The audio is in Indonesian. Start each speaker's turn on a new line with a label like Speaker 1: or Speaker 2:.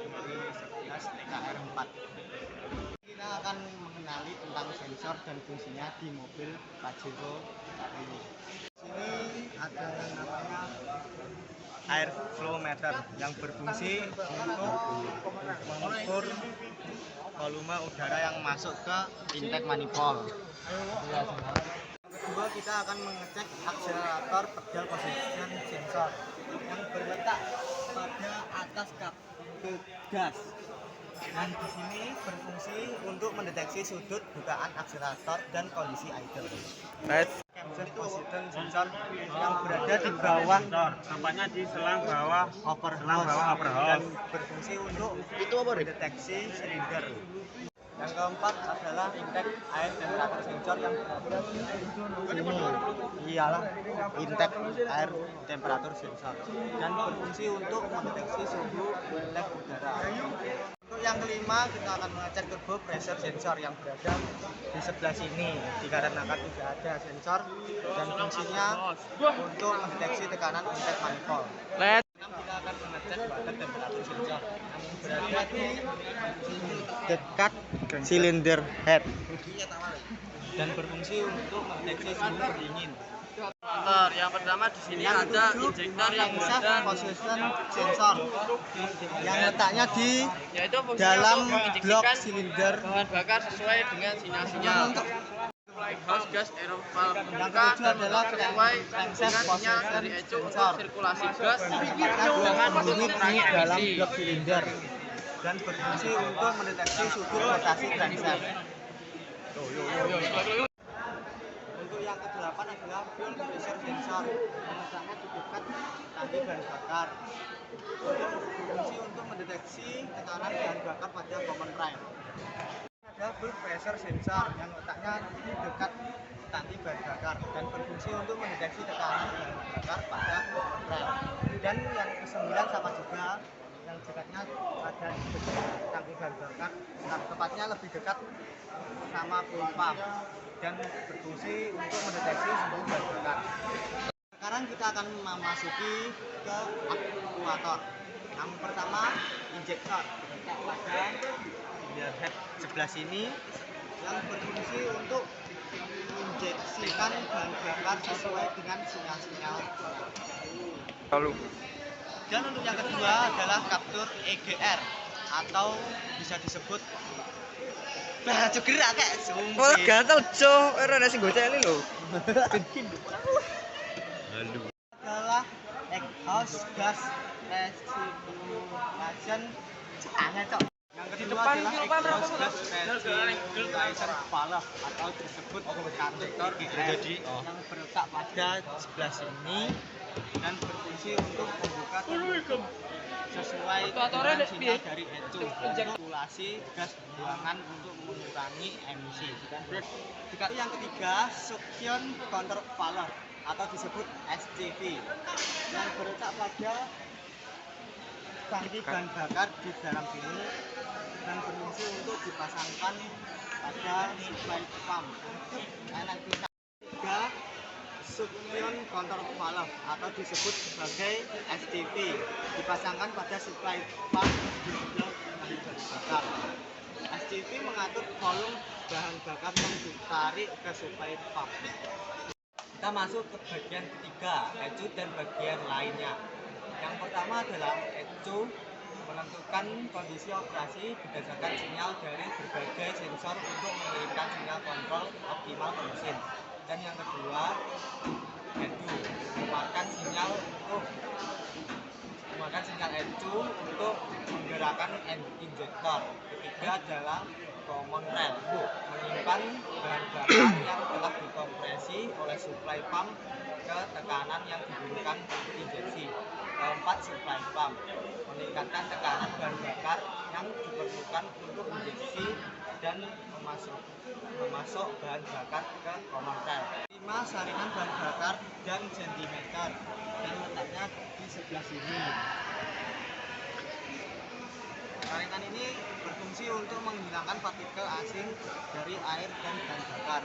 Speaker 1: mobil 11 TKR 4. Kita akan mengenali tentang sensor dan fungsinya di mobil Pajero saat ini. Sini ada yang namanya air flow meter yang berfungsi untuk mengukur volume udara yang masuk ke intake manifold. Kedua, kita akan mengecek akselerator pedal position sensor yang terletak pada atas kap gas. Dan di sini berfungsi untuk mendeteksi sudut bukaan akselerator dan kondisi idle. Capture position sensor yang berada di bawah,
Speaker 2: tampaknya di selang bawah
Speaker 1: overhose dan berfungsi untuk mendeteksi silinder. Yang keempat adalah intake air temperatur sensor yang berada di sini. Ialah intake air temperatur sensor dan berfungsi untuk mendeteksi suhu intake udara. Untuk yang kelima, kita akan mengecek turbo pressure sensor yang berada di sebelah sini. Dikarenakan tidak ada sensor dan fungsinya untuk mendeteksi tekanan intake manifold. Kita akan mengecek water temperatur sensor yang berada di dekat silinder head dan berfungsi untuk mendeteksi suhu pendingin.
Speaker 2: Yang pertama di sini ada injektor yang berada
Speaker 1: position sensor yang letaknya di
Speaker 2: yaitu
Speaker 1: dalam
Speaker 2: untuk
Speaker 1: blok
Speaker 2: menginjeksikan
Speaker 1: silinder
Speaker 2: bahan bakar sesuai dengan sinyal-sinyal exhaust gas aerofal
Speaker 1: yang
Speaker 2: pembuka
Speaker 1: ketujuh
Speaker 2: dan
Speaker 1: adalah
Speaker 2: sesuai dengan sinyal dari ECU untuk sirkulasi gas dengan untuk mengurangi
Speaker 1: dalam
Speaker 2: emisi.
Speaker 1: blok silinder dan berfungsi untuk mendeteksi sudut rotasi crankshaft. Untuk yang kedelapan adalah fuel pressure sensor yang letaknya di dekat tangki bahan bakar untuk berfungsi untuk mendeteksi tekanan bahan bakar pada common rail. Ada fuel pressure sensor yang letaknya di dekat tangki bahan bakar dan berfungsi untuk mendeteksi tekanan bahan bakar pada common rail. Dan yang kesembilan sama juga, yang dekatnya pada tangki bahan bakar, tepatnya lebih dekat sama fuel pump dan berfungsi untuk mendeteksi suhu bahan bakar. Sekarang kita akan memasuki ke aktuator. Yang pertama, injektor terletak pada cylinder head sebelah sini yang berfungsi untuk menginjeksikan bahan bakar sesuai dengan sinyal-sinyal. Dan untuk yang kedua adalah kaptur EGR atau bisa disebut baju gerak kayak
Speaker 3: Oh, gatel cok, ora nasi goceli lho.
Speaker 1: Adalah exhaust gas recirculation cok. Yang kedua adalah exhaust gas recirculation valve atau disebut kaptur EGR yang berletak pada sebelah sini dan berfungsi untuk membuka tutup sesuai dengan sinyal dari ECU untuk sirkulasi gas buangan untuk mengurangi emisi. Yang ketiga, suction counter valve atau disebut SCV yang berletak pada tangki bahan bakar di dalam sini dan berfungsi untuk dipasangkan pada supply pump. Ketiga, suction counter valve atau disebut sebagai SCV dipasangkan pada supply pump di sebelah tangki bahan bakar. SCV mengatur volume bahan bakar yang ditarik ke supply pump. Kita masuk ke bagian ketiga, ECU dan bagian lainnya. Yang pertama adalah ECU menentukan kondisi operasi berdasarkan sinyal dari berbagai sensor untuk mengirimkan sinyal kontrol optimal ke mesin. Dan yang kedua, ECU menggunakan sinyal ECU untuk menggerakkan injektor. Ketiga adalah common rail, menyimpan bahan bakar yang telah dikompresi oleh supply pump ke tekanan yang dibutuhkan injeksi. Keempat, supply pump meningkatkan tekanan bahan bakar yang diperlukan untuk injeksi dan memasuk bahan bakar ke common rail. 5, saringan bahan bakar dan sentimeter dan letaknya di sebelah sini. Saringan ini berfungsi untuk menghilangkan partikel asing dari air dan bahan bakar.